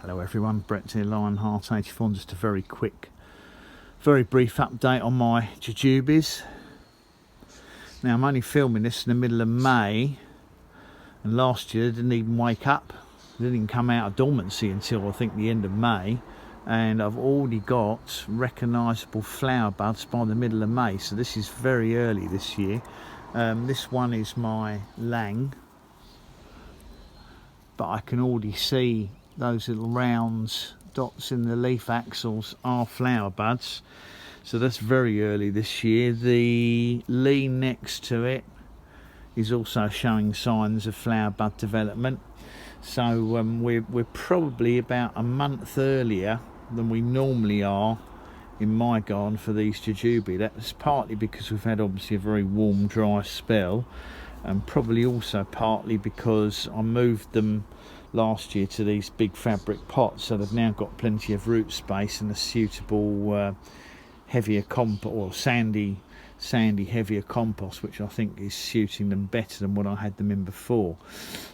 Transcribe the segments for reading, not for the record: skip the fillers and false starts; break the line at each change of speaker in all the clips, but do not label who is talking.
Hello everyone, Brett here, Lionheart 84, just a very quick, very brief update on my jujubes. Now I'm only filming this in the middle of May, and last year they didn't even wake up. They didn't come out of dormancy until I think the end of May, and I've already got recognisable flower buds by the middle of May, so this is very early this year. This one is my Lang, but I can already see those little round dots in the leaf axils are flower buds, so that's very early this year. The Li next to it is also showing signs of flower bud development, so we're probably about a month earlier than we normally are in my garden for these jujube. That's partly because we've had obviously a very warm dry spell, and probably also partly because I moved them last year to these big fabric pots, so they've now got plenty of root space and a suitable heavier compost, or sandy heavier compost, which I think is suiting them better than what I had them in before.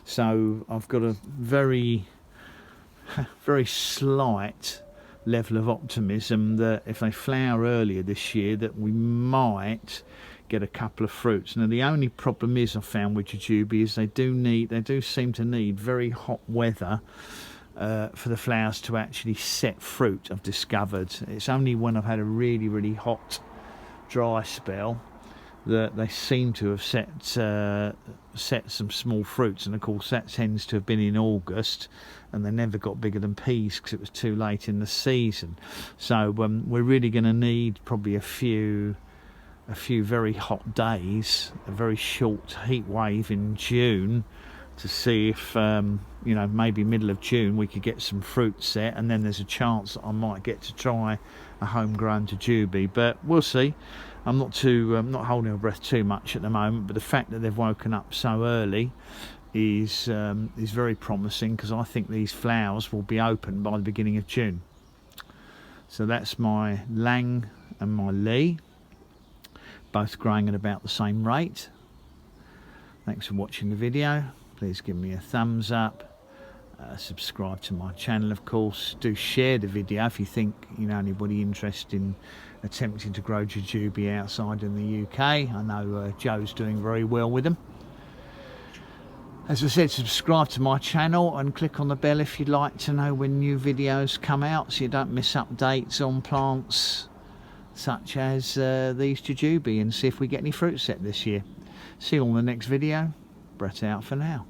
So I've got a very slight level of optimism that if they flower earlier this year that we might get a couple of fruits. Now the only problem is, I found with jujube, is they do seem to need very hot weather for the flowers to actually set fruit. I've discovered it's only when I've had a really hot dry spell that they seem to have set some small fruits, and of course that tends to have been in August, and they never got bigger than peas because it was too late in the season. So we're really going to need probably a few very hot days, a very short heat wave in June, to see if you know, maybe middle of June we could get some fruit set, and then there's a chance that I might get to try a homegrown jujube. But we'll see. I'm not holding my breath too much at the moment, but the fact that they've woken up so early is very promising, because I think these flowers will be open by the beginning of June. So that's my Lang and my Li, both growing at about the same rate. Thanks for watching the video. Please give me a thumbs up. Subscribe to my channel, of course. Do share the video if you think you know anybody interested in attempting to grow jujube outside in the UK. I know Joe's doing very well with them. As I said, subscribe to my channel and click on the bell if you'd like to know when new videos come out, so you don't miss updates on plants such as these jujube, and see if we get any fruit set this year. See you on the next video. Brett out for now.